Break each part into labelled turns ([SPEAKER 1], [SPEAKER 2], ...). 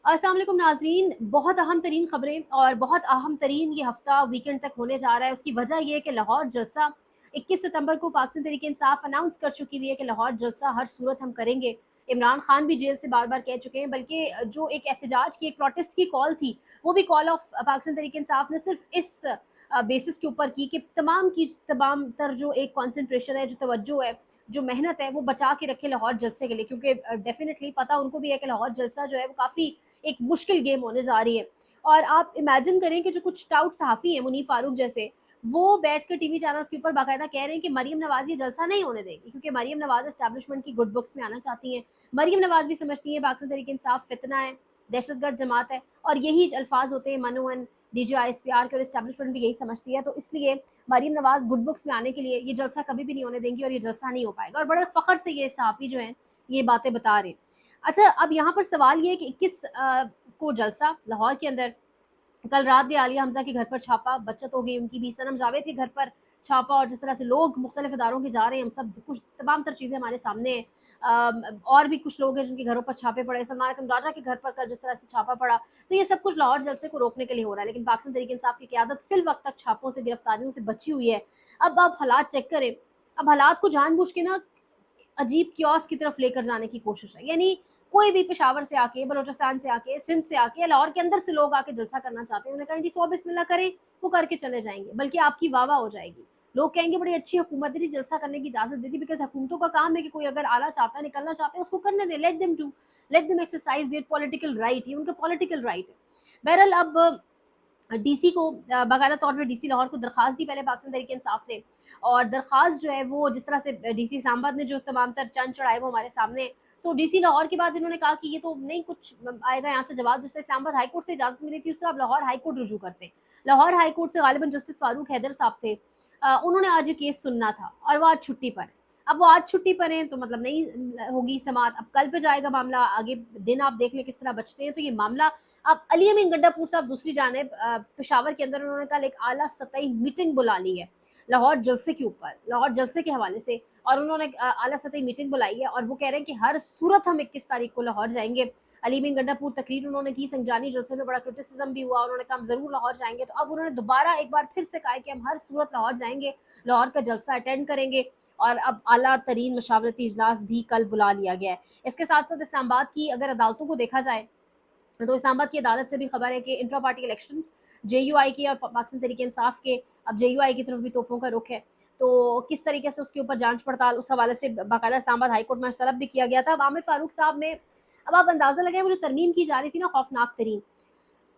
[SPEAKER 1] अस्सलाम वालेकुम नाज़रीन, बहुत अहम तरीन खबरें और बहुत अहम तरीन ये हफ्ता वीकेंड तक होने जा रहा है। उसकी वजह ये है कि लाहौर जलसा 21 सितंबर को पाकिस्तान तहरीक इंसाफ अनाउंस कर चुकी हुई है कि लाहौर जलसा हर सूरत हम करेंगे। इमरान खान भी जेल से बार बार कह चुके हैं, बल्कि जो एक एहतजाज की, एक प्रोटेस्ट की कॉल थी, वो भी कॉल ऑफ पाकिस्तान तहरीक इंसाफ ने सिर्फ इस बेसिस के ऊपर की तमाम तर जो एक कॉन्सेंट्रेशन है, जो तवज्जो है, जो मेहनत है, वो बचा के रखे लाहौर जलसे के लिए, क्योंकि डेफिनेटली पता उनको भी है कि लाहौर जलसा जो है वो काफ़ी एक मुश्किल गेम होने जा रही है। और आप इमेजिन करें कि जो कुछ टाउट सहाफ़ी हैं, मुनीर फारूक जैसे, वो बैठ कर टीवी चैनल्स के ऊपर बाकायदा कह रहे हैं कि मरीम नवाज़ ये जलसा नहीं होने देगी, क्योंकि मरीम नवाज़ एस्टैब्लिशमेंट की गुड बुक्स में आना चाहती हैं। मरीम नवाज़ भी समझती हैं पाकिस्तान तहरीक इंसाफ फितना है, दहशतगर्द जमात है, और यही अल्फाज होते हैं मनोअन DGISPR के, और एस्टैब्लिशमेंट भी यही समझती है। तो इसलिए मरीम नवाज़ गुड बुक्स में आने के लिए ये जलसा कभी भी नहीं होने देंगी, और ये जलसा नहीं हो पाएगा। और बड़े फ़ख्र से ये सहाफ़ी जो हैं ये बातें बता रहे हैं। अच्छा, अब यहाँ पर सवाल ये है कि 21 को जलसा लाहौर के अंदर। कल रात भी आलिया हमजा के घर पर छापा, बचत हो गई उनकी भी, सनम जावेद के घर पर छापा, और जिस तरह से लोग मुख्तलिफ इदारों के जा रहे हैं, हम सब कुछ तमाम तर चीज़ें हमारे सामने हैं। और भी कुछ लोग हैं जिनके घरों पर छापे पड़े, सलमान अकरम राजा के घर पर कल जिस तरह से छापा पड़ा, तो ये सब कुछ लाहौर जलसे को रोकने के लिए हो रहा है। लेकिन पाकिस्तान तहरीक इंसाफ की क़यादत फिल वक्त तक छापों से, गिरफ्तारियों से बची हुई है। अब आप हालात चेक करें, अब हालात को जानबूझ के ना अजीब क्योस की तरफ लेकर जाने की कोशिश है। यानी कोई भी पेशावर से आके, बलोचिस्तान से आके, सिंध से आके, लाहौर के अंदर से लोग आके जलसा करना चाहते हैं, उन्हें कहें जी सौ बिस्मिल्लाह करें, वो करके चले जाएंगे, बल्कि आपकी वाह वाह हो जाएगी। लोग कहेंगे बड़ी अच्छी हुकूमत है जी, जलसा करने की इजाजत देती, बिकॉज हुकूमतों का काम है कि कोई अगर आला चाहता है, निकलना चाहता है, उसको करने दे, let them do, let them exercise their political right, ये उनका पॉलिटिकल राइट है। बहरहाल अब डीसी को बाकायदा तौर पर डीसी लाहौर को दरखास्त दी पहले पाकिस्तान तहरीक इंसाफ ने, और दरखास्त जो है वो जिस तरह से डीसी इस्लामाबाद ने जो तमाम तर चंद चढ़ाए वो हमारे सामने। सो डीसी लाहौर के बाद इन्होंने कहा कि ये तो नहीं कुछ आएगा यहाँ से जवाब, जिस तरह इस्लामाबाद हाई कोर्ट से इजाजत मिली थी, उस तरह अब लाहौर हाई कोर्ट रुजू करते हैं। लाहौर हाई कोर्ट से गालिबन जस्टिस फारूक हैदर साहब थे, उन्होंने आज ये केस सुनना था, और वो आज छुट्टी पर है। अब वो आज छुट्टी पर हैं तो मतलब नहीं होगी समात, अब कल पे जाएगा मामला, आगे दिन आप देख लें किस तरह बचते हैं। तो ये मामला अब अली अमीन गंडापुर साहब दूसरी जानिब पेशावर के अंदर उन्होंने कल एक आला सतही मीटिंग बुला ली है लाहौर जलसे के ऊपर, लाहौर जलसे के हवाले से, और उन्होंने आला सतही मीटिंग बुलाई है, और वो कह रहे हैं कि हर सूरत हम 21 तारीख को लाहौर जाएंगे। अली अमीन गंडापुर तकरीर उन्होंने की, संजानी जलसे में बड़ा क्रिटिसिज्म भी हुआ, उन्होंने कहा हम जरूर लाहौर जाएंगे। तो अब उन्होंने दोबारा एक बार फिर से कहा कि हम हर सूरत लाहौर जाएंगे, लाहौर का जलसा अटेंड करेंगे, और अब आला तरीन मशावरती इजलास भी कल बुला लिया गया है। इसके साथ साथ इस्लामाबाद की अगर अदालतों को देखा जाए, तो इस्लामाबाद की अदालत से भी खबर है कि इंट्रा पार्टी इलेक्शंस JUI के और पाकिस्तान तहरीक इंसाफ के, अब JUI की तरफ भी तोपों का रुख है, तो किस तरीके से उसके ऊपर जांच पड़ताल, उस हवाले से बाकायदा इस्लामाबाद हाई कोर्ट में आज तलब भी किया गया था। अब आमिर फारूक साहब ने, अब आप अंदाज़ा लगाएं, वो जो तरमीम की जा रही थी ना खौफनाक तरीन,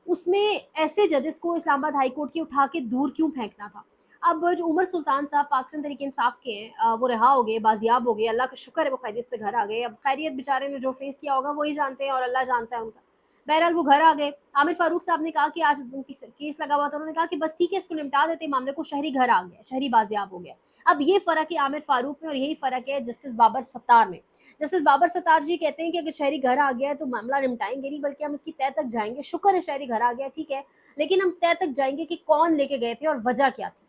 [SPEAKER 1] उसमें ऐसे जजेस को इस्लामाबाद हाई कोर्ट के उठा के दूर क्यों फेंकना था। अब जो उमर सुल्तान साहब पाकिस्तान तहरीक इंसाफ के हैं, वो रिहा हो गए, बाजियाब हो गए, अल्लाह का शुक्र है वो खैरियत से घर आ गए। अब खैरियत बेचारे ने जो फेस किया होगा वही जानते हैं, और अल्लाह जानता है उनका। बहरहाल वो घर आ गए। आमिर फारूक साहब ने कहा कि आज केस लगा हुआ था, उन्होंने कहा कि बस ठीक है, इसको निपटा देते मामले को, शहरी घर आ गया, शहरी बाजियाब हो गया। अब ये फ़र्क है आमिर फारूक में, और यही फ़र्क है जस्टिस बाबर सत्तार में। जस्टिस बाबर सत्तार जी कहते हैं कि अगर शहरी घर आ गया है तो मामला निपटाएंगे नहीं, बल्कि हम इसकी तय तक जाएंगे। शुक्र है शहरी घर आ गया, ठीक है, लेकिन हम तय तक जाएंगे कि कौन लेके गए थे और वजह क्या थी।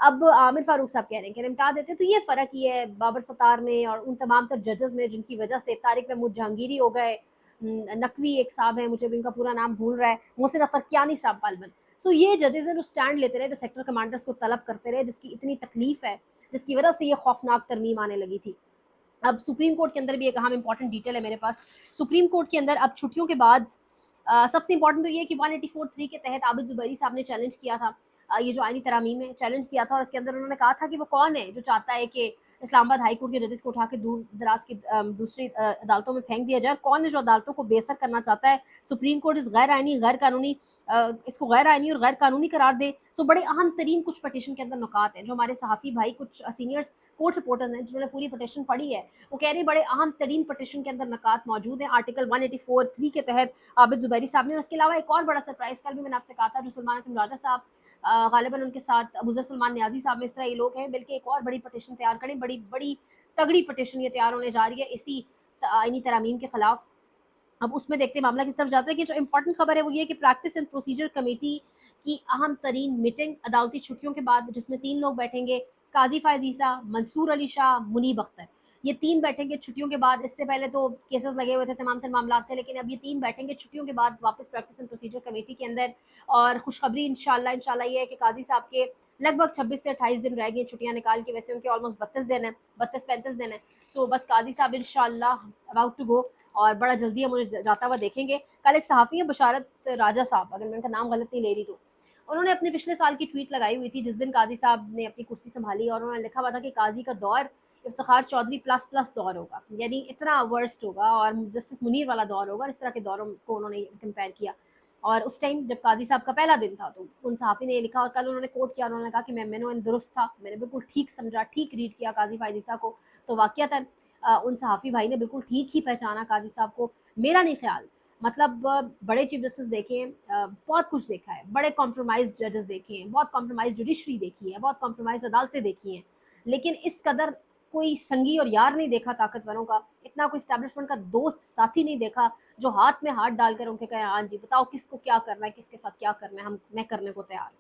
[SPEAKER 1] अब आमिर फारूक साहब कह रहे हैं कि निपटा देते। तो ये फ़र्क ही है बाबर सत्तार में और उन तमाम तर जजेस में, जिनकी वजह से तारिक महमूद जहांगीरी हो गए, नकवी एक साहब है, मुझे भी उनका पूरा नाम भूल रहा है, मोहसिन अख्तर कियानी साहब पालवन। सो ये जजेस हैं जो स्टैंड लेते रहे, जो सेक्टर कमांडर्स को तलब करते रहे, जिसकी इतनी तकलीफ है, जिसकी वजह से ये खौफनाक तरमीम आने लगी थी। अब सुप्रीम कोर्ट के अंदर भी एक अहम इंपॉर्टेंट डिटेल है मेरे पास। सुप्रीम कोर्ट के अंदर अब छुट्टियों के बाद सबसे इंपॉर्टेंट तो ये कि 184(3) के तहत आबिद जुबैरी साहब ने चैलेंज किया था, ये जो आईनी तरामीम है, चैलेंज किया था, और इसके अंदर उन्होंने कहा था कि वो कौन है जो चाहता है कि इस्लामाबाद हाई कोर्ट के जजेस को उठा के दूर दराज की दूसरी अदालतों में फेंक दिया जाए, कौन है जो अदालतों को बेअसर करना चाहता है। सुप्रीम कोर्ट इस गैर आइनी, गैर कानूनी, इसको गैर आइनी और गैर कानूनी करार दे। सो बड़े अहम तरीन कुछ पटिशन के अंदर नुकात हैं, जो हमारे सहाफ़ी भाई, कुछ सीनियर्स कोर्ट रिपोर्टर्स हैं जिन्होंने पूरी पटिशन पढ़ी है, वो कह रहे हैं बड़े अहम तरीन पटिशन के अंदर नकात मौजूद हैं। आर्टिकल 184(3) के तहत आबिद जुबैरी साहब ने, उसके अलावा एक और बड़ा सरप्राइज कल भी मैंने आपसे कहा था, जो सलमान अकरम राजा साहब, गालिबन उनके साथ अबूजर सलमान न्याजी साहब में, इस तरह ये लोग हैं, बल्कि एक और बड़ी पटिशन तैयार करें, बड़ी बड़ी तगड़ी पटिशन ये तैयार होने जा रही है इसी आईनी तरामीम के खिलाफ। अब उसमें देखते हैं मामला किस तरफ जाता है। कि जो इंपॉर्टेंट खबर है वो ये कि प्रैक्टिस एंड प्रोसीजर कमेटी की अहम तरीन मीटिंग अदालती छुट्टियों के बाद, जिसमें 3 लोग बैठेंगे, काजी फायद ईसा, मंसूर अली शाह, मुनीब अख्तर, یہ 3 بیٹھیں گے چھٹیوں کے بعد. اس سے پہلے تو کیسز لگے ہوئے تھے, تمام تر معاملات تھے, لیکن اب یہ 3 بیٹھیں گے چھٹیوں کے بعد واپس پریکٹس اینڈ پروسیجر کمیٹی کے اندر. اور خوشخبری انشاءاللہ یہ ہے کہ قاضی صاحب کے لگ بھگ 26 سے 28 دن رہ گئے چھٹیاں نکال کے, ویسے ان کے آلموسٹ 32 دن ہیں, 32-35 دن ہیں. سو بس قاضی صاحب انشاءاللہ اباؤٹ ٹو گو, اور بڑا جلدی ہم مجھے جاتا ہوا دیکھیں گے. کل ایک صحافی ہے بشارت راجہ صاحب, اگر میں ان کا نام غلط نہیں لے رہی تو, انہوں نے اپنے پچھلے سال کی ٹویٹ لگائی ہوئی تھی جس دن قاضی صاحب نے اپنی کرسی سنبھالی, اور انہوں نے لکھا ہوا تھا کہ قاضی کا دور افتخار چودھری پلس پلس دور ہوگا, یعنی اتنا ورسٹ ہوگا, اور جسٹس منیر والا دور ہوگا. اس طرح کے دوروں کو انہوں نے کمپیئر کیا. اور اس ٹائم جب قاضی صاحب کا پہلا دن تھا تو ان صحافی نے یہ لکھا, اور کل انہوں نے کوٹ کیا, انہوں نے کہا کہ میں مینوئن درست تھا, میں نے بالکل ٹھیک سمجھا, ٹھیک ریڈ کیا قاضی فائزہ کو. تو واقعتاً ان صحافی بھائی نے بالکل ٹھیک ہی پہچانا قاضی صاحب کو. میرا نہیں خیال, مطلب بڑے چیف جسٹس دیکھیں, بہت کچھ دیکھا ہے, بڑے کمپرومائز ججز دیکھے ہیں, بہت کمپرومائز جوڈیشری دیکھی ہے, بہت کمپرومائز عدالتیں دیکھی ہیں, لیکن اس قدر کوئی سنگی اور یار نہیں دیکھا طاقتوروں کا, اتنا کوئی اسٹیبلشمنٹ کا دوست ساتھی نہیں دیکھا جو ہاتھ میں ہاتھ ڈال کر ان کے کہے ہاں جی بتاؤ کس کو کیا کرنا ہے, کس کے ساتھ کیا کرنا ہے, میں کرنے کو تیار.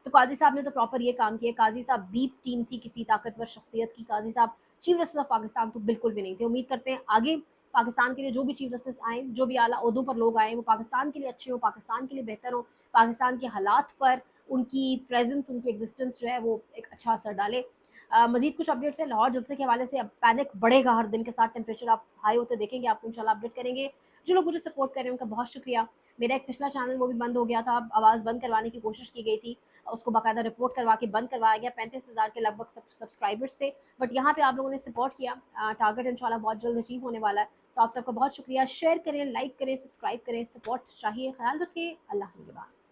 [SPEAKER 1] تو قاضی صاحب نے تو پراپر یہ کام کیا. قاضی صاحب بیپ ٹیم تھی کسی طاقتور شخصیت کی, قاضی صاحب چیف جسٹس آف پاکستان تو بالکل بھی نہیں تھے. امید کرتے ہیں آگے پاکستان کے لیے جو بھی چیف جسٹس آئیں, جو بھی اعلیٰ عہدوں پر لوگ آئیں, وہ پاکستان کے لیے اچھے ہوں, پاکستان کے لیے بہتر ہوں, پاکستان کے حالات پر ان کی پریزنس, ان کی ایگزسٹنس جو ہے وہ ایک اچھا اثر ڈالے. مزید کچھ اپڈیٹس ہیں لاہور جلسے کے حوالے سے. اب پینک بڑھے گا ہر دن کے ساتھ, ٹیمپریچر آپ ہائی ہوتے دیکھیں گے, آپ کو انشاءاللہ اپڈیٹ کریں گے. جو لوگ مجھے سپورٹ کر رہے ہیں ان کا بہت شکریہ. میرا ایک پچھلا چینل وہ بھی بند ہو گیا تھا, آواز بند کروانے کی کوشش کی گئی تھی, اس کو باقاعدہ رپورٹ کروا کے بند کروایا گیا. 35,000 کے لگ بھگ سبسکرائبرس تھے, بٹ یہاں پہ آپ لوگوں نے سپورٹ کیا. ٹارگیٹ انشاءاللہ بہت جلد اچیو ہونے والا ہے. سو آپ سب کا بہت شکریہ. شیئر کریں, لائک کریں, سبسکرائب کریں, سپورٹ چاہیے. خیال رکھیں. اللہ حافظ.